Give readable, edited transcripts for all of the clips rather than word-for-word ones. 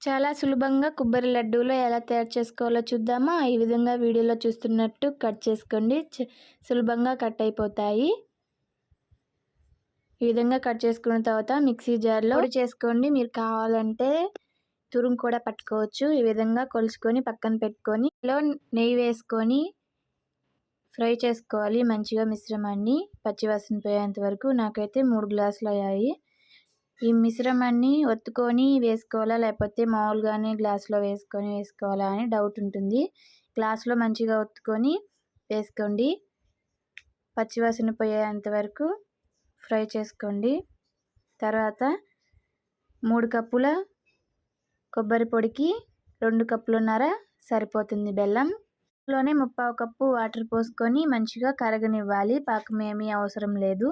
చాలా సులభంగా కొబ్బరి లడ్డూలు ఎలా తయారు చేసుకోవాలో చూద్దామా? ఈ విధంగా వీడియోలో చూస్తున్నట్టు కట్ చేసుకోండి. సులభంగా కట్ అయిపోతాయి. ఈ విధంగా కట్ చేసుకున్న తర్వాత మిక్సీ జార్లో పొడి చేసుకోండి. మీరు కావాలంటే తురుము కూడా పట్టుకోవచ్చు. ఈ విధంగా కొలుచుకొని పక్కన పెట్టుకొని నెయ్యి వేసుకొని ఫ్రై చేసుకోవాలి మంచిగా మిశ్రమాన్ని పచ్చివాసన పోయేంత వరకు. నాకైతే 3 గ్లాసులు అయ్యాయి. ఈ మిశ్రమాన్ని ఒత్తుకొని వేసుకోవాలా లేకపోతే మామూలుగానే గ్లాసులో వేసుకోవాలా అని డౌట్ ఉంటుంది. గ్లాసులో మంచిగా ఒత్తుకొని వేసుకోండి. పచ్చివాసన పోయేంత వరకు ఫ్రై చేసుకోండి. తర్వాత 3 కప్పుల కొబ్బరి పొడికి 2 కప్పులున్నర సరిపోతుంది బెల్లం. లోనే 3/4 కప్పు వాటర్ పోసుకొని మంచిగా కరగనివ్వాలి. పాకం ఏమీ అవసరం లేదు.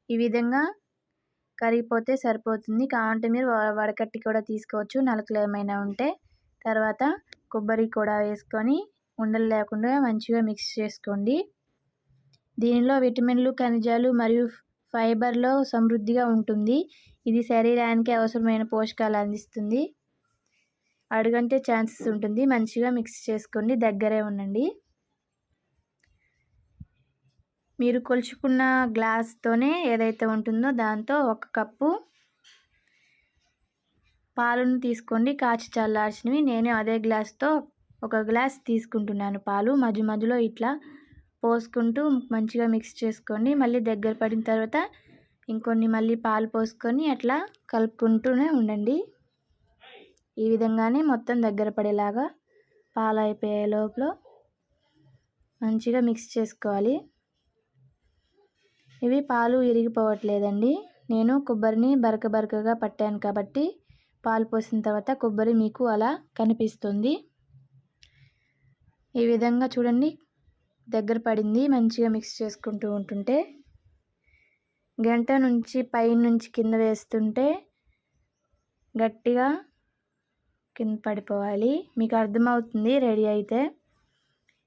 ఈ విధంగా కరిగిపోతే సరిపోతుంది. కావాలంటే మీరు వడకట్టి కూడా తీసుకోవచ్చు నలకలు ఏమైనా ఉంటే. తర్వాత కొబ్బరి కూడా వేసుకొని ఉండలు లేకుండా మంచిగా మిక్స్ చేసుకోండి. దీనిలో విటమిన్లు, ఖనిజాలు మరియు ఫైబర్లో సమృద్ధిగా ఉంటుంది. ఇది శరీరానికి అవసరమైన పోషకాలు అందిస్తుంది. అడుగంటే ఛాన్సెస్ ఉంటుంది. మంచిగా మిక్స్ చేసుకోండి. దగ్గరే ఉండండి. మీరు కొలుచుకున్న గ్లాస్తోనే ఏదైతే ఉంటుందో దాంతో 1 కప్పు పాలను తీసుకోండి. కాచి చల్లార్చినవి. నేను అదే గ్లాస్తో 1 గ్లాస్ తీసుకుంటున్నాను పాలు. మధ్య మధ్యలో ఇట్లా పోసుకుంటూ మంచిగా మిక్స్ చేసుకోండి. మళ్ళీ దగ్గర పడిన తర్వాత ఇంకొన్ని మళ్ళీ పాలు పోసుకొని అట్లా కలుపుకుంటూనే ఉండండి. ఈ విధంగానే మొత్తం దగ్గర పడేలాగా పాలు అయిపోయే లోపల మంచిగా మిక్స్ చేసుకోవాలి. ఇవి పాలు విరిగిపోవట్లేదండి. నేను కొబ్బరిని బరకగా పట్టాను కాబట్టి పాలు పోసిన తర్వాత కొబ్బరి మీకు అలా కనిపిస్తుంది. ఈ విధంగా చూడండి దగ్గర పడింది. మంచిగా మిక్స్ చేసుకుంటూ ఉంటుంటే గంట నుంచి పైనుంచి కింద వేస్తుంటే గట్టిగా కింద పడిపోవాలి. మీకు అర్థమవుతుంది రెడీ అయితే.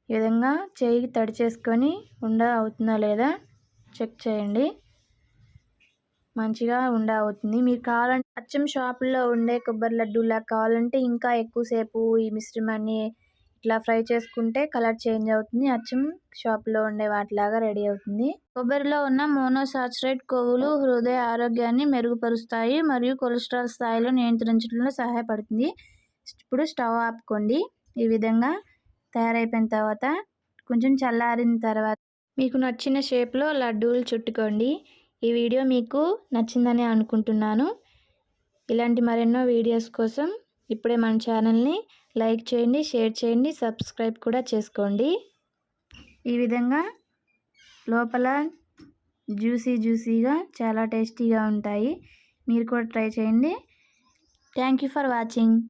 ఈ విధంగా చేయికి తడి చేసుకొని ఉండ అవుతుందా లేదా చెక్ చేయండి. మంచిగా ఉండ అవుతుంది. మీకు కావాలంటే అచ్చం షాపుల్లో ఉండే కొబ్బరి లడ్డూలా కావాలంటే ఇంకా ఎక్కువసేపు ఈ మిశ్రమాన్ని ఇట్లా ఫ్రై చేసుకుంటే కలర్ చేంజ్ అవుతుంది. అచ్చం షాపులో ఉండే వాటిలాగా రెడీ అవుతుంది. కొబ్బరిలో ఉన్న మోనోసాచురేట్ కొవ్వులు హృదయ ఆరోగ్యాన్ని మెరుగుపరుస్తాయి మరియు కొలెస్ట్రాల్ స్థాయిలో నియంత్రించడంలో సహాయపడుతుంది. ఇప్పుడు స్టవ్ ఆపుకోండి. ఈ విధంగా తయారైపోయిన తర్వాత కొంచెం చల్లారిన తర్వాత మీకు నచ్చిన షేప్లో లడ్డూలు చుట్టుకోండి. ఈ వీడియో మీకు నచ్చిందని అనుకుంటున్నాను. ఇలాంటి మరెన్నో వీడియోస్ కోసం ఇప్పుడే మన ఛానల్ని లైక్ చేయండి, షేర్ చేయండి, సబ్స్క్రైబ్ కూడా చేసుకోండి. ఈ విధంగా లోపల జ్యూసీగా చాలా టేస్టీగా ఉంటాయి. మీరు కూడా ట్రై చేయండి. Thank you for watching.